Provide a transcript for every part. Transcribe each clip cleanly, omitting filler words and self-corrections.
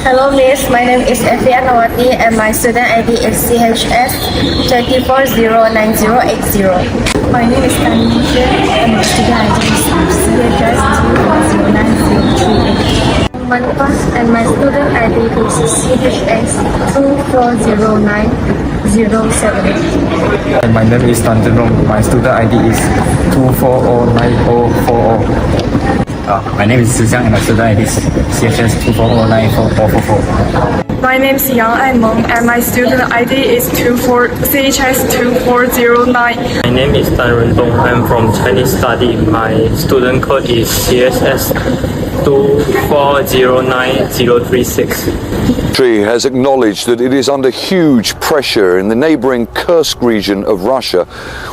Hello, Miss. My name is Efia Nawati, and my student ID is CHS 240980. My name is Tanisha, and my student ID is CHS 2109038. And my student ID is CHS 240907. My name is Tan Zhen Rong. My student ID is 2409040. My name is Zhi Xiang and my student ID is CHS 2409444. My name is Yang Aimeng and my student ID is CHS 2409. My name is Dan Rundong. I'm from Chinese Study. My student code is CSS 2409036. Has acknowledged that it is under huge pressure in the neighbouring Kursk region of Russia,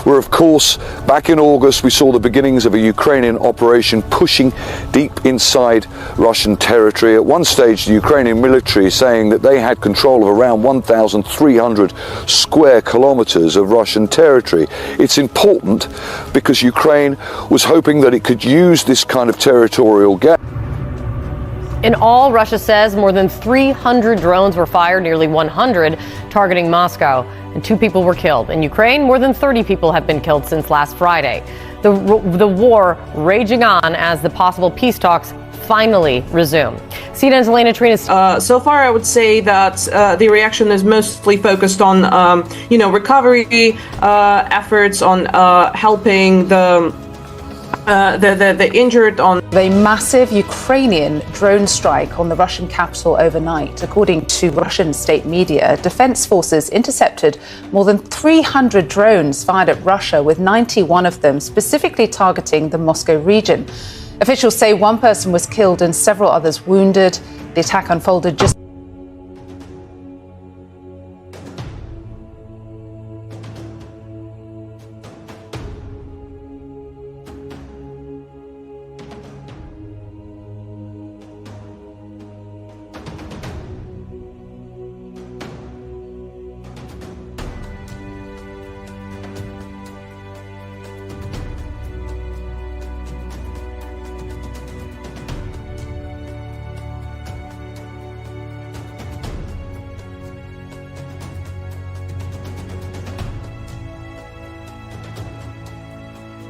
where of course back in August we saw the beginnings of a Ukrainian operation pushing deep inside Russian territory. At one stage the Ukrainian military saying that they had control of around 1,300 square kilometres of Russian territory. It's important because Ukraine was hoping that it could use this kind of territorial gap. In all, Russia says more than 300 drones were fired, nearly 100 targeting Moscow, and 2 people were killed. In Ukraine, more than 30 people have been killed since last Friday. The war raging on as the possible peace talks finally resume. CNN's Elena Trinas. So far, I would say that the reaction is mostly focused on, recovery efforts, on helping the injured on a massive Ukrainian drone strike on the Russian capital overnight. According to Russian state media, defense forces intercepted more than 300 drones fired at Russia, with 91 of them specifically targeting the Moscow region. Officials say one person was killed and several others wounded. The attack unfolded just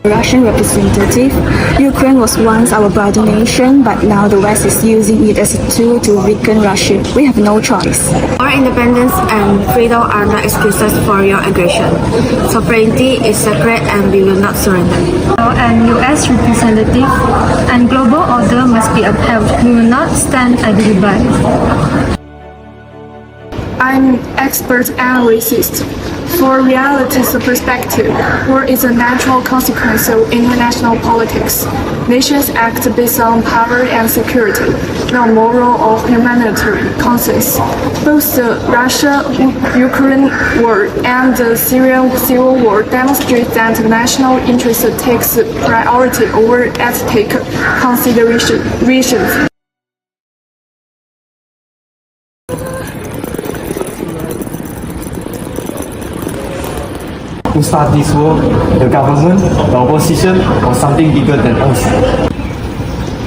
Russian representative, Ukraine was once our brother nation, but now the West is using it as a tool to weaken Russia. We have no choice. Our independence and freedom are not excuses for your aggression. Sovereignty is sacred and we will not surrender. And U.S. representative and global order must be upheld. We will not stand idly by. I'm expert and racist. For reality's perspective, war is a natural consequence of international politics. Nations act based on power and security, not moral or humanitarian concerns. Both the Russia-Ukraine war and the Syrian civil war demonstrate that national interest takes priority over ethnic considerations. Who started this war? The government, the opposition, or something bigger than us?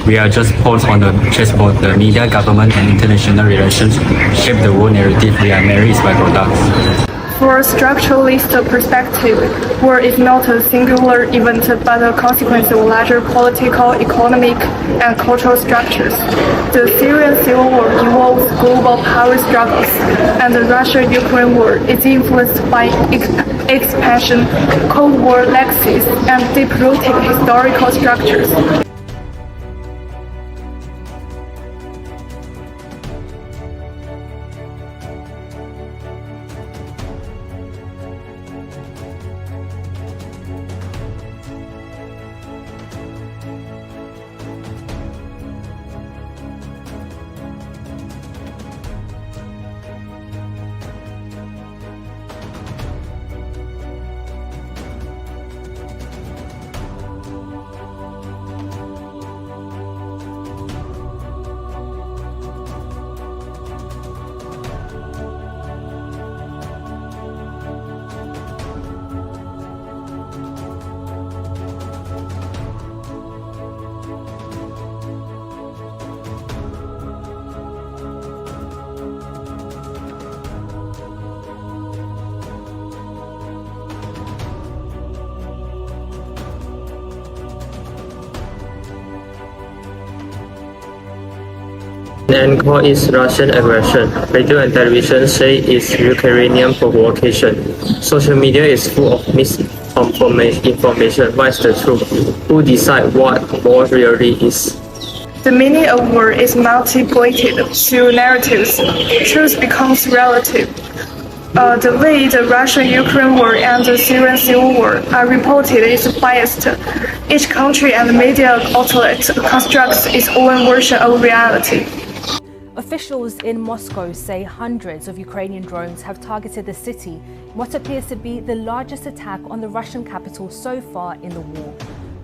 We are just pawns on the chessboard. The media, government, and international relations shape the world narrative. We are merely its byproducts. For a structuralist perspective, war is not a singular event but a consequence of larger political, economic, and cultural structures. The Syrian civil war involves global power struggles, and the Russia-Ukraine war is influenced by expansion, Cold War legacies, and deep-rooted historical structures. and call it Russian aggression. Radio and television say it's Ukrainian provocation. Social media is full of misinformation. What is the truth? Who decide what war really is? The meaning of war is multiplicated through narratives. Truth becomes relative. The way the Russia-Ukraine war and the Syrian civil war are reported is biased. Each country and media outlet constructs its own version of reality. Officials in Moscow say hundreds of Ukrainian drones have targeted the city in what appears to be the largest attack on the Russian capital so far in the war.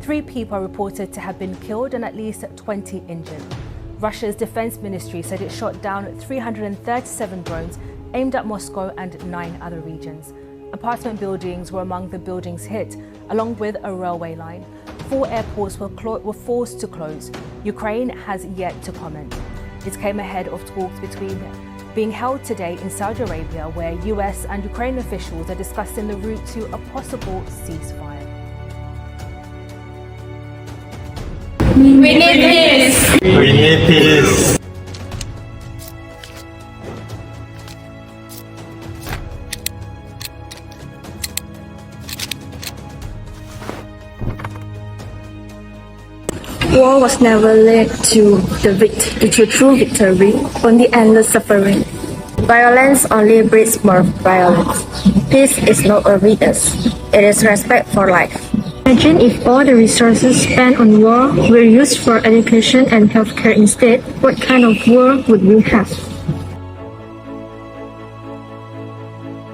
3 people are reported to have been killed and at least 20 injured. Russia's defense ministry said it shot down 337 drones aimed at Moscow and 9 other regions. Apartment buildings were among the buildings hit, along with a railway line. 4 airports were forced to close. Ukraine has yet to comment. It came ahead of talks being held today in Saudi Arabia, where US and Ukrainian officials are discussing the route to a possible ceasefire. We need peace. We need peace. War was never led to true victory, only endless suffering. Violence only breeds more violence. Peace is not obedience, it is respect for life. Imagine if all the resources spent on war were used for education and healthcare instead, what kind of world would we have?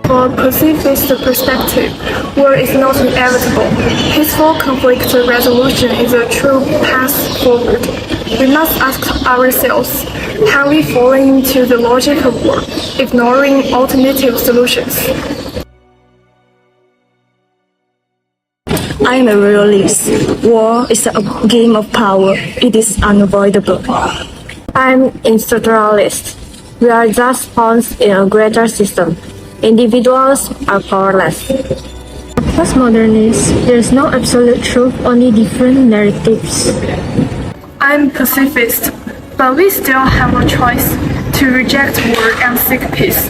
For pacifist perspective, war is not inevitable. Peaceful conflict resolution is a true path forward. We must ask ourselves, have we fallen into the logic of war, ignoring alternative solutions? I am a realist. War is a game of power. It is unavoidable. I'm institutionalist. We are just pawns in a greater system. Individuals are powerless. Postmodernist, there is no absolute truth, only different narratives. I'm pacifist, but we still have a choice to reject war and seek peace.